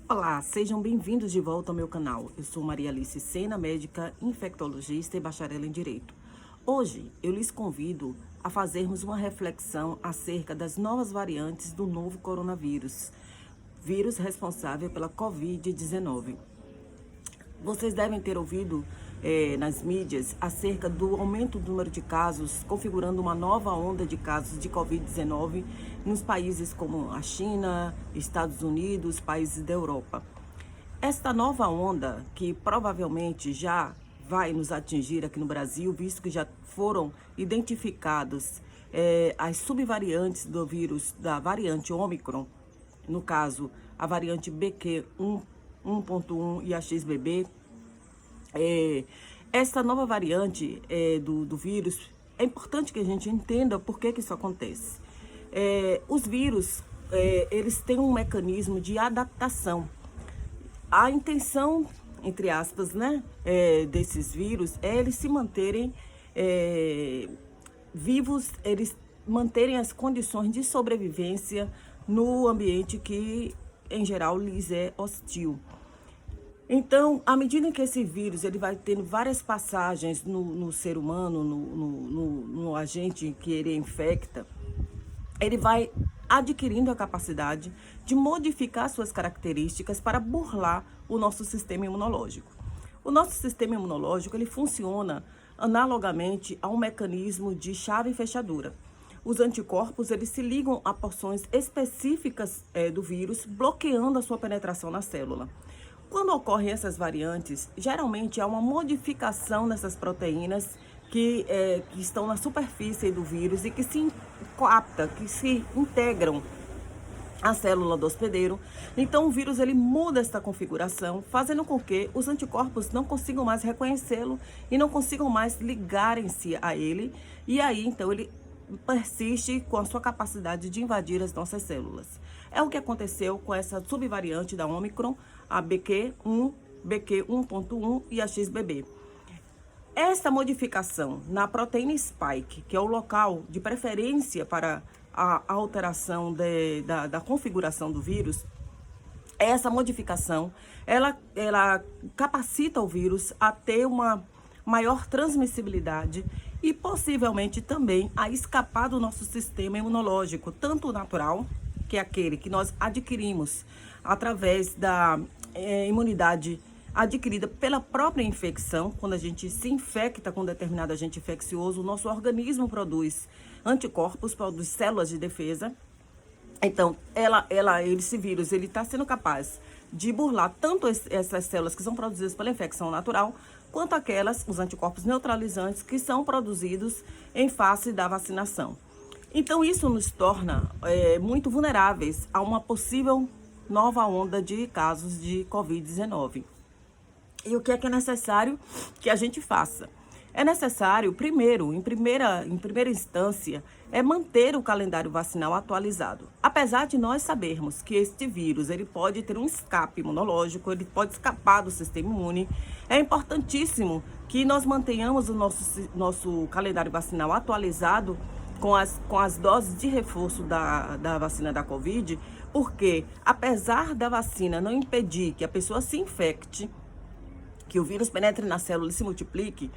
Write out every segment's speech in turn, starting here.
Olá, sejam bem-vindos de volta ao meu canal. Eu sou Maria Alice Sena, médica infectologista e bacharel em Direito. Hoje eu lhes convido a fazermos uma reflexão acerca das novas variantes do novo coronavírus, vírus responsável pela Covid-19. Vocês devem ter ouvido nas mídias acerca do aumento do número de casos, configurando uma nova onda de casos de Covid-19 nos países como a China, Estados Unidos, países da Europa. Esta nova onda, que provavelmente já vai nos atingir aqui no Brasil, visto que já foram identificados as subvariantes do vírus da variante Ômicron, no caso, a variante BQ1, 1.1 e a XBB. Essa nova variante do vírus, é importante que a gente entenda por que isso acontece. Os vírus, eles têm um mecanismo de adaptação. A intenção, entre aspas, né, desses vírus é eles se manterem vivos, eles manterem as condições de sobrevivência no ambiente que, em geral, lhes é hostil. Então, à medida que esse vírus ele vai tendo várias passagens no ser humano, no agente que ele infecta, ele vai adquirindo a capacidade de modificar suas características para burlar o nosso sistema imunológico. O nosso sistema imunológico ele funciona analogamente a um mecanismo de chave e fechadura. Os anticorpos eles se ligam a porções específicas do vírus, bloqueando a sua penetração na célula. Quando ocorrem essas variantes, geralmente há uma modificação nessas proteínas que estão na superfície do vírus e que se coaptam, que se integram à célula do hospedeiro. Então o vírus ele muda essa configuração, fazendo com que os anticorpos não consigam mais reconhecê-lo e não consigam mais ligarem-se a ele. E aí, então, ele persiste com a sua capacidade de invadir as nossas células. É o que aconteceu com essa subvariante da Ômicron, a BQ1, BQ1.1 e a XBB. Essa modificação na proteína spike, que é o local de preferência para a alteração da configuração do vírus, essa modificação, ela capacita o vírus a ter uma maior transmissibilidade e possivelmente também a escapar do nosso sistema imunológico, tanto natural, que é aquele que nós adquirimos através da imunidade adquirida pela própria infecção. Quando a gente se infecta com determinado agente infeccioso, o nosso organismo produz anticorpos, produz células de defesa. Então, esse vírus ele está sendo capaz de burlar tanto essas células que são produzidas pela infecção natural, quanto aquelas, os anticorpos neutralizantes, que são produzidos em face da vacinação. Então, isso nos torna muito vulneráveis a uma possível nova onda de casos de Covid-19. E o que é necessário que a gente faça? É necessário, primeiro, em primeira instância, manter o calendário vacinal atualizado. Apesar de nós sabermos que este vírus ele pode ter um escape imunológico, ele pode escapar do sistema imune, é importantíssimo que nós mantenhamos o nosso calendário vacinal atualizado com as doses de reforço da vacina da Covid, porque apesar da vacina não impedir que a pessoa se infecte, que o vírus penetre na célula e se multiplique,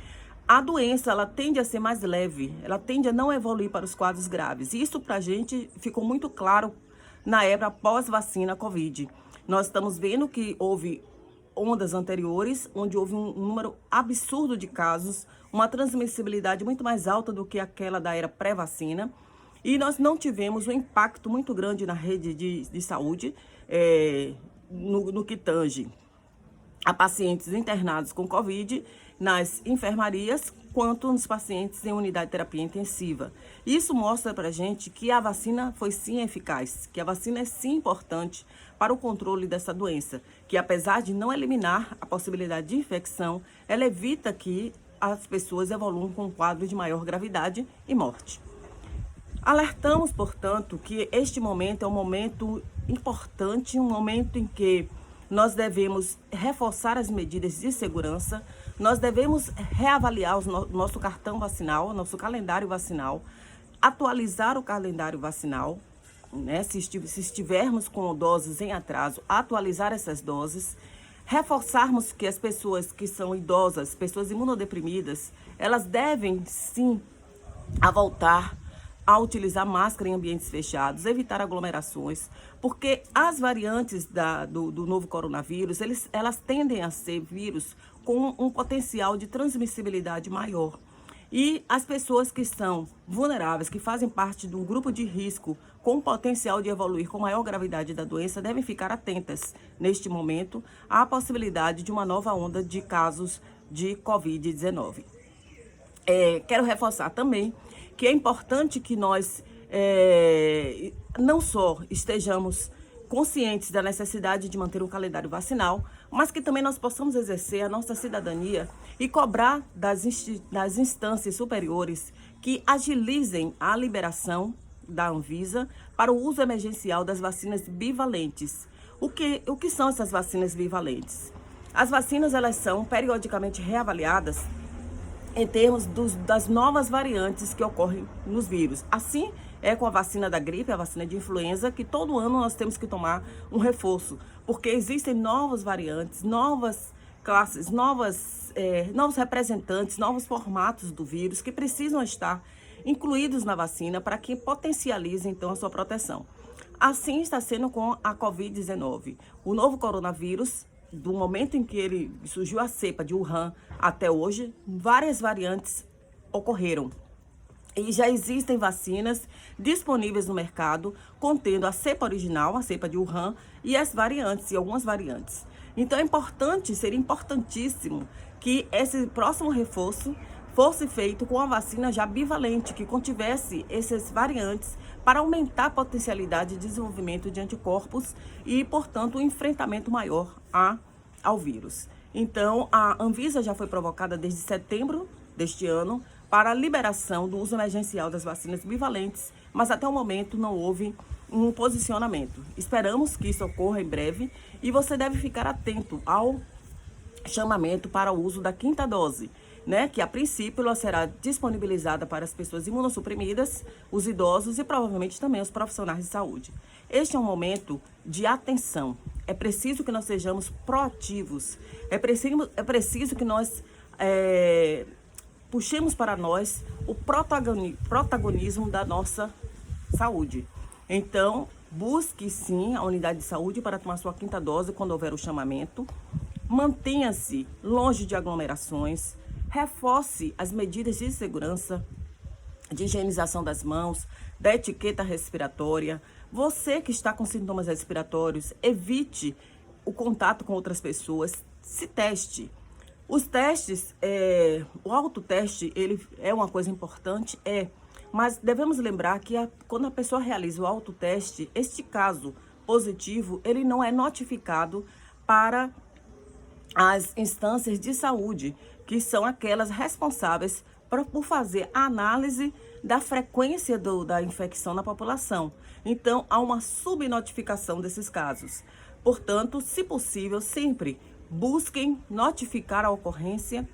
a doença ela tende a ser mais leve, ela tende a não evoluir para os quadros graves. Isso para a gente ficou muito claro na era pós-vacina Covid. Nós estamos vendo que houve ondas anteriores, onde houve um número absurdo de casos, uma transmissibilidade muito mais alta do que aquela da era pré-vacina, e nós não tivemos um impacto muito grande na rede de saúde no que tange a pacientes internados com Covid nas enfermarias, quanto nos pacientes em unidade de terapia intensiva. Isso mostra para a gente que a vacina foi sim eficaz, que a vacina é sim importante para o controle dessa doença, que apesar de não eliminar a possibilidade de infecção, ela evita que as pessoas evoluam com um quadro de maior gravidade e morte. Alertamos, portanto, que este momento é um momento importante, um momento em que nós devemos reforçar as medidas de segurança, nós devemos reavaliar o nosso cartão vacinal, nosso calendário vacinal, atualizar o calendário vacinal, né, se estivermos com doses em atraso, atualizar essas doses, reforçarmos que as pessoas que são idosas, pessoas imunodeprimidas, elas devem sim a voltar a utilizar máscara em ambientes fechados, evitar aglomerações, porque as variantes do novo coronavírus, elas tendem a ser vírus com um potencial de transmissibilidade maior. E as pessoas que são vulneráveis, que fazem parte de um grupo de risco com potencial de evoluir com maior gravidade da doença, devem ficar atentas, neste momento, à possibilidade de uma nova onda de casos de Covid-19. Quero reforçar também que é importante que nós não só estejamos conscientes da necessidade de manter um calendário vacinal, mas que também nós possamos exercer a nossa cidadania e cobrar das instâncias superiores que agilizem a liberação da Anvisa para o uso emergencial das vacinas bivalentes. O que são essas vacinas bivalentes? As vacinas, elas são periodicamente reavaliadas em termos das novas variantes que ocorrem nos vírus. Assim é com a vacina da gripe, a vacina de influenza, que todo ano nós temos que tomar um reforço, porque existem novas variantes, novas classes, novos representantes, novos formatos do vírus que precisam estar incluídos na vacina para que potencialize então a sua proteção. Assim está sendo com a Covid-19. O novo coronavírus, do momento em que ele surgiu a cepa de Wuhan até hoje, várias variantes ocorreram. E já existem vacinas disponíveis no mercado, contendo a cepa original, a cepa de Wuhan, e as variantes, e algumas variantes. Então seria importantíssimo que esse próximo reforço fosse feito com a vacina já bivalente, que contivesse essas variantes para aumentar a potencialidade de desenvolvimento de anticorpos e, portanto, um enfrentamento maior ao vírus. Então, a Anvisa já foi provocada desde setembro deste ano para a liberação do uso emergencial das vacinas bivalentes, mas até o momento não houve um posicionamento. Esperamos que isso ocorra em breve e você deve ficar atento ao chamamento para o uso da 5ª dose, né, que a princípio ela será disponibilizada para as pessoas imunossuprimidas, os idosos e provavelmente também os profissionais de saúde. Este é um momento de atenção. É preciso que nós sejamos proativos. É preciso que nós puxemos para nós o protagonismo da nossa saúde. Então, busque sim a unidade de saúde para tomar sua 5ª dose quando houver o chamamento. Mantenha-se longe de aglomerações. Reforce as medidas de segurança, de higienização das mãos, da etiqueta respiratória. Você que está com sintomas respiratórios, evite o contato com outras pessoas, se teste. Os testes, o autoteste, ele é uma coisa importante, mas devemos lembrar que quando a pessoa realiza o autoteste, este caso positivo, ele não é notificado para as instâncias de saúde, que são aquelas responsáveis por fazer a análise da frequência da infecção na população. Então, há uma subnotificação desses casos. Portanto, se possível, sempre busquem notificar a ocorrência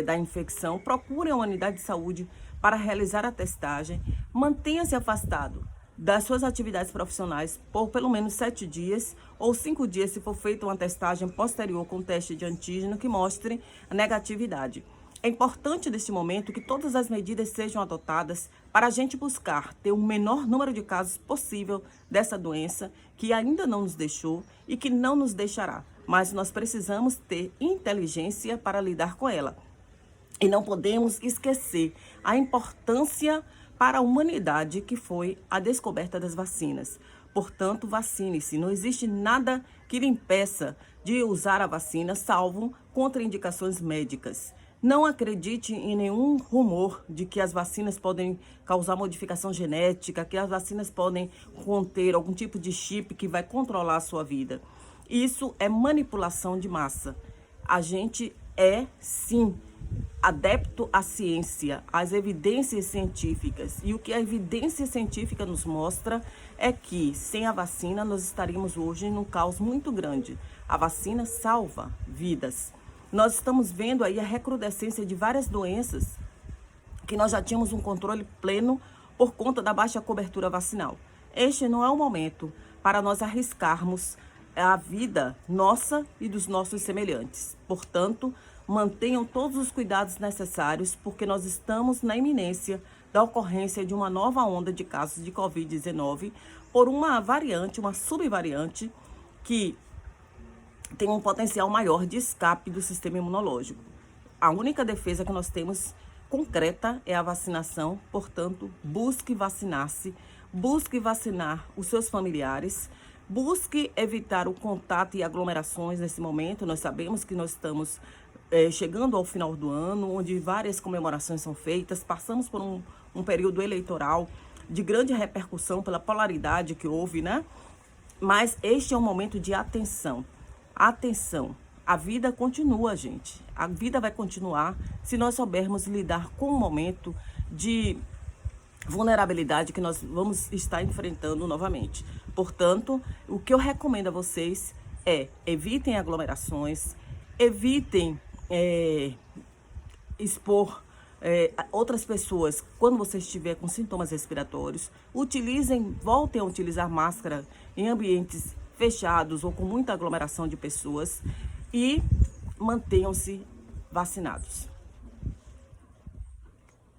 da infecção, procurem uma unidade de saúde para realizar a testagem, mantenha-se afastado das suas atividades profissionais por pelo menos 7 dias ou 5 dias se for feita uma testagem posterior com teste de antígeno que mostre a negatividade. É importante neste momento que todas as medidas sejam adotadas para a gente buscar ter o menor número de casos possível dessa doença que ainda não nos deixou e que não nos deixará. Mas nós precisamos ter inteligência para lidar com ela. E não podemos esquecer a importância para a humanidade que foi a descoberta das vacinas. Portanto, vacine-se. Não existe nada que lhe impeça de usar a vacina, salvo contraindicações médicas. Não acredite em nenhum rumor de que as vacinas podem causar modificação genética, que as vacinas podem conter algum tipo de chip que vai controlar a sua vida. Isso é manipulação de massa. A gente sim, adepto à ciência, às evidências científicas. E o que a evidência científica nos mostra é que sem a vacina nós estaríamos hoje num caos muito grande. A vacina salva vidas. Nós estamos vendo aí a recrudescência de várias doenças que nós já tínhamos um controle pleno por conta da baixa cobertura vacinal. Este não é o momento para nós arriscarmos a vida nossa e dos nossos semelhantes. Portanto, mantenham todos os cuidados necessários, porque nós estamos na iminência da ocorrência de uma nova onda de casos de Covid-19 por uma variante, uma subvariante, que tem um potencial maior de escape do sistema imunológico. A única defesa que nós temos concreta é a vacinação, portanto, busque vacinar-se, busque vacinar os seus familiares, busque evitar o contato e aglomerações nesse momento. Nós sabemos que nós estamos chegando ao final do ano, onde várias comemorações são feitas, passamos por um período eleitoral de grande repercussão pela polaridade que houve, né? Mas este é um momento de atenção. Atenção, a vida continua, gente. A vida vai continuar se nós soubermos lidar com o momento de vulnerabilidade que nós vamos estar enfrentando novamente. Portanto, o que eu recomendo a vocês é: evitem aglomerações, evitem expor outras pessoas quando você estiver com sintomas respiratórios. Voltem a utilizar máscara em ambientes fechados ou com muita aglomeração de pessoas, e mantenham-se vacinados.